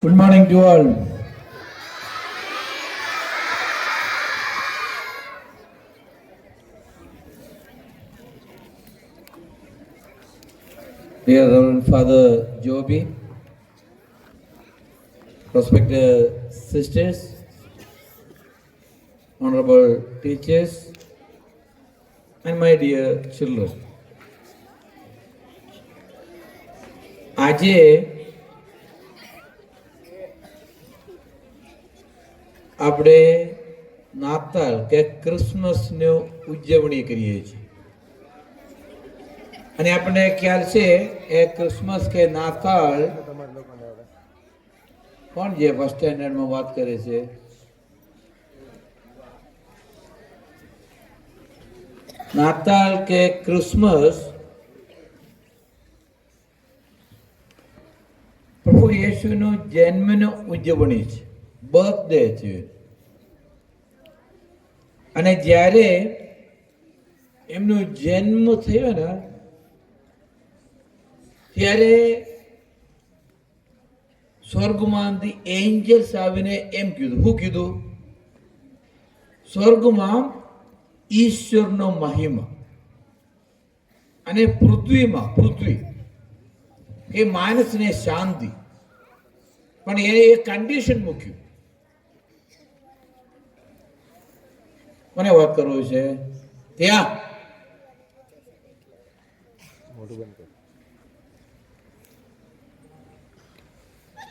Good morning to all. Dear Reverend Father Joby, respected sisters, honorable teachers, and my dear children. આજે આપણે નાતાલ કે ક્રિસમસની ઉજવણી કરીએ છીએ અને આપણને ખ્યાલ છે એ ક્રિસમસ કે નાતાલ કોણ જે ફર્સ્ટ સ્ટેન્ડર્ડમાં વાત કરે છે? નાતાલ કે ક્રિસમસ પ્રભુ યેશુનો જન્મનો ઉજવણી છે, બર્થડે છે. અને જ્યારે એમનો જન્મ થયો ને ત્યારે સ્વર્ગમાંથી એન્જલ્સ આવીને એમ કીધું. શું કીધું? સ્વર્ગમાં ઈશ્વરનો મહિમા અને પૃથ્વી એ માણસને શાંતિ. પણ એને એક કન્ડિશન મૂક્યું. મને વાત કરવું છે ત્યાં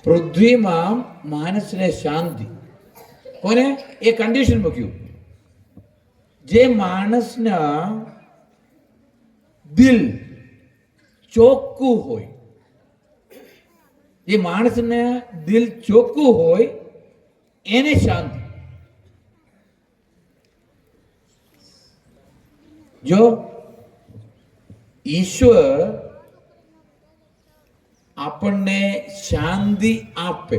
પૃથ્વીમાં માણસને શાંતિ. કોને? એ કન્ડિશન મૂક્યું. જે માણસના દિલ ચોખ્ખું હોય, જે માણસને દિલ ચોખ્ખું હોય એને શાંતિ. જો ઈશ્વર આપણને શાંતિ આપે,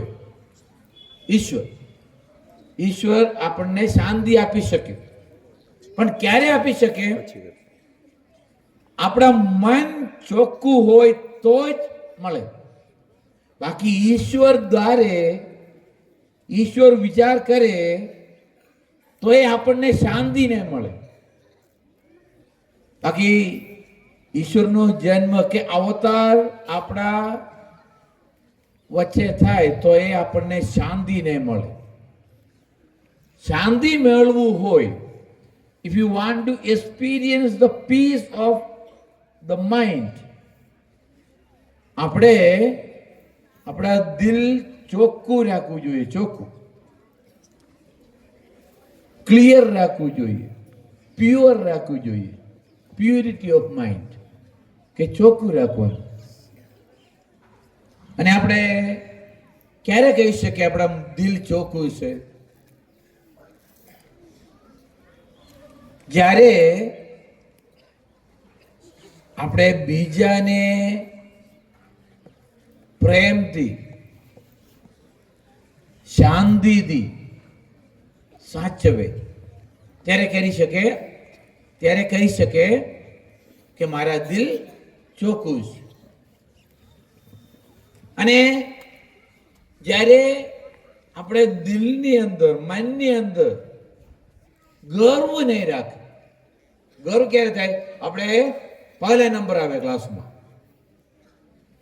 ઈશ્વર આપણને શાંતિ આપી શકે, પણ ક્યારે આપી શકે? આપણા મન ચોખ્ખું હોય તો જ મળે. બાકી ઈશ્વર ધારે, ઈશ્વર વિચાર કરે તો એ આપણને શાંતિ નહીં મળે. બાકી ઈશ્વરનો જન્મ કે અવતાર આપણા વચ્ચે થાય તો એ આપણને શાંતિ નહીં મળે. શાંતિ મેળવવું હોય, if you want to experience the peace of the mind, આપણે આપણા દિલ ચોખ્ખું રાખવું જોઈએ, ચોખ્ખું ક્લિયર રાખવું જોઈએ, પ્યોર રાખવું જોઈએ. પ્યોરિટી ઓફ માઇન્ડ કે ચોખ્ખું રાખવાનું. અને આપણે ક્યારે કહી શકીએ આપણા દિલ ચોખ્ખું છે? જ્યારે આપણે બીજાને પ્રેમથી, શાંતિથી સાચવે ત્યારે કહી શકે કે મારા દિલ ચોખ્ખું છે. અને જ્યારે આપણે દિલની અંદર, મનની અંદર ગર્વ નહીં રાખે. ગર્વ ક્યારે થાય? આપણે પહેલા નંબર આવે ક્લાસમાં,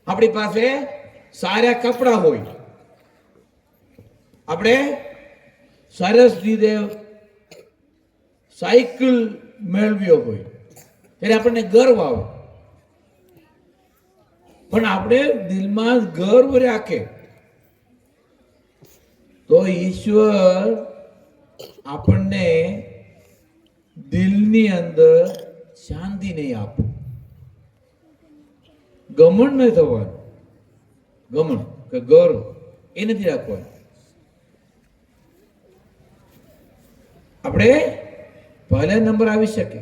આપણી પાસે સારા કપડાં હોય, આપણે સરસ રીતે સાયકલ મેળવ્યો હોય ત્યારે આપણને ગર્વ આવે. પણ આપણે દિલમાં ગર્વ રાખે તો ઈશ્વર આપણને દિલની અંદર શાંતિ નહીં આપે. ગમણ નહીં થવાનું. ગમણ કે ગર્વ એ નથી રાખવાનું. આપણે પહેલા નંબર આવી શકે,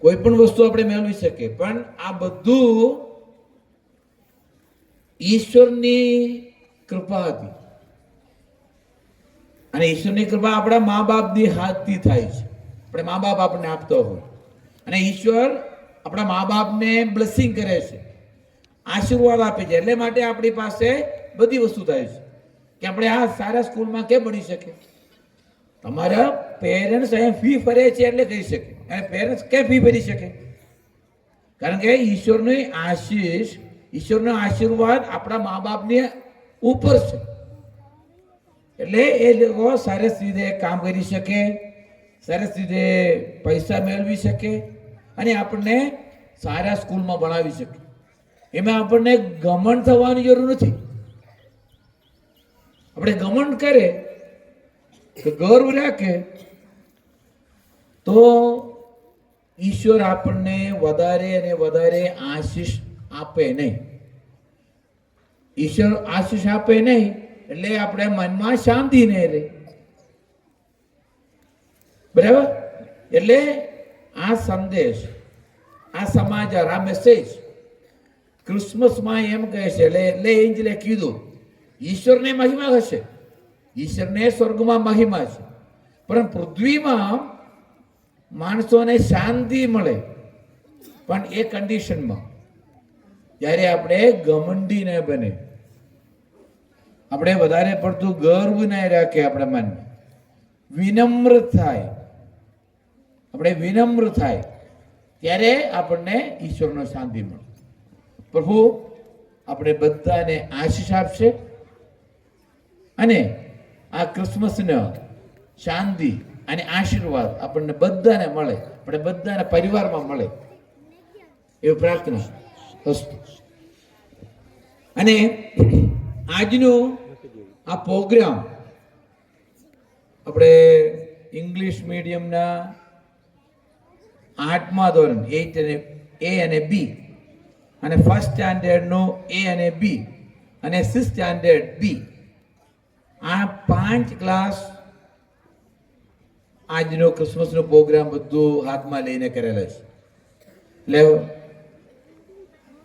કોઈ પણ વસ્તુ આપણે મેળવી શકે, પણ આ બધું ઈશ્વરની કૃપા હતી. અને ઈશ્વરની કૃપા આપણા મા બાપની હાથથી થાય છે. આપણે મા બાપ આપણને આપતો હોય અને ઈશ્વર આપણા મા બાપને બ્લેસિંગ કરે છે, આશીર્વાદ આપે છે. એટલે માટે આપણી પાસે બધી વસ્તુ થાય છે. કે આપણે આ સારા સ્કૂલમાં કેમ ભણી શકે? તમારા પેરેન્ટ્સ અહીંયા ફી ભરે છે એટલે કહી શકે. અને પેરેન્ટ્સ કેમ ફી ભરી શકે? કારણ કે ઈશ્વરની આશીષ, ઈશ્વરનો આશીર્વાદ આપણા મા બાપની ઉપર છે. એટલે એ લોકો સરસ રીતે કામ કરી શકે, સરસ રીતે પૈસા મેળવી શકે અને આપણને સારા સ્કૂલમાં ભણાવી શકે. એમાં આપણને ઘમંડ થવાની જરૂર નથી. આપણે ઘમંડ કરે કે ગર્વ રાખે તો ઈશ્વર આપણને વધારે અને વધારે આશીષ આપે નહીં. ઈશ્વર આશીષ આપે નહીં એટલે આપણે મનમાં શાંતિ નહીં રહે. બરાબર? એટલે આ સંદેશ, આ સમાચાર, આ મેસેજ ક્રિસમસમાં એમ કહે છે, એટલે એન્જલે કીધું ઈશ્વરને મહિમા હશે, ઈશ્વરને સ્વર્ગમાં મહિમા છે, પણ પૃથ્વીમાં માણસોને શાંતિ મળે, પણ એ કન્ડિશનમાં જ્યારે આપણે ઘમંડી ન બને, આપણે વધારે પડતું ગર્વ ન રાખે, આપણા મનમાં વિનમ્ર થાય, આપણે વિનમ્ર થાય ત્યારે આપણને ઈશ્વરનો શાંતિ મળે. પ્રભુ આપણે બધાને આશીષ આપશે અને આ ક્રિસમસનો શાંતિ અને આશીર્વાદ આપણને બધાને મળે, આપણે બધાના પરિવારમાં મળે એવી પ્રાર્થના હસ્તુ. અને આજનો આ પ્રોગ્રામ આપણે ઇંગ્લિશ મીડિયમના 8મા ધોરણ એ અને બી અને ફર્સ્ટ સ્ટાન્ડર્ડનો એ અને બી અને 6th સ્ટાન્ડર્ડ બી, આ 5 ક્લાસ આજનો ક્રિસમસનો પ્રોગ્રામ બધું હાથમાં લઈને કરેલા છે. એટલે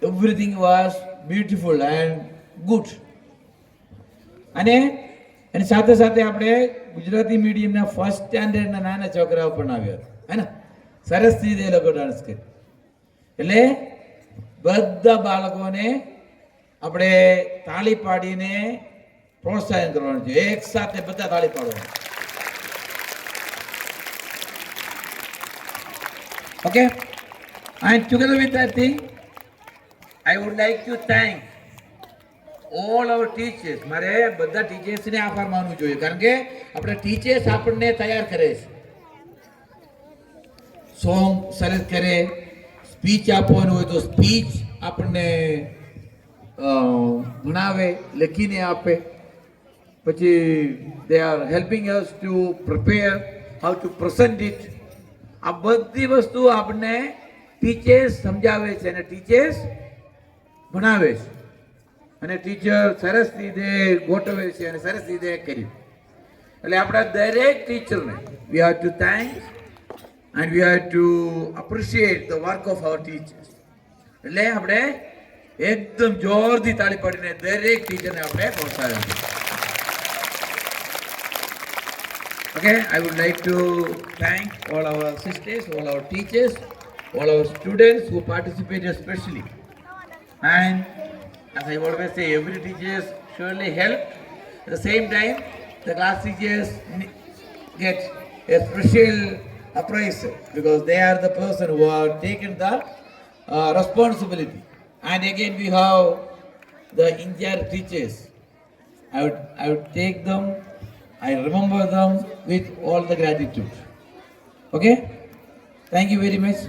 everything was beautiful and good. અને એની સાથે સાથે આપણે ગુજરાતી મીડિયમના ફર્સ્ટ સ્ટાન્ડર્ડના નાના છોકરાઓ પણ આવ્યા હતા, હે ને? સરસ રીતે એ લોકો ડાન્સ કર્યો. એટલે બધા બાળકોને આપણે તાળી પાડીને પ્રોત્સાહન કરવાનું છે. એક સાથે બધા તાળી પાડવાનું. Okay? And together with that thing, I would like to thank all our teachers. મારે બધા ટીચર્સને આભાર માનવું જોઈએ, કારણ કે આપણે ટીચર્સ આપણને તૈયાર કરે છે. સોંગ સરસ કરે, સ્પીચ આપવાનું હોય તો સ્પીચ આપણને ભણાવે, લખીને આપે. પછી they are helping us to prepare how to present it. આ બધી વસ્તુ આપણને ટીચર્સ સમજાવે છે અને ટીચર્સ ભણાવે છે અને ટીચર સરસ રીતે ગોઠવે છે અને સરસ રીતે કર્યું. એટલે આપણા દરેક ટીચરને we have to thank and we have to appreciate the work of our teachers. એટલે આપણે એકદમ જોરથી તાળી પાડીને દરેક ટીચરને આપણે પ્રોત્સાહન આપીએ. Okay, I would like to thank all our sisters, all our teachers, all our students who participated especially. And as I always say, every teacher surely help. At the same time, the class teachers get a special appraisal because they are the person who are taken the responsibility. And again, we have the in-charge teachers. I would take them, I remember them with all the gratitude. Okay? Thank you very much.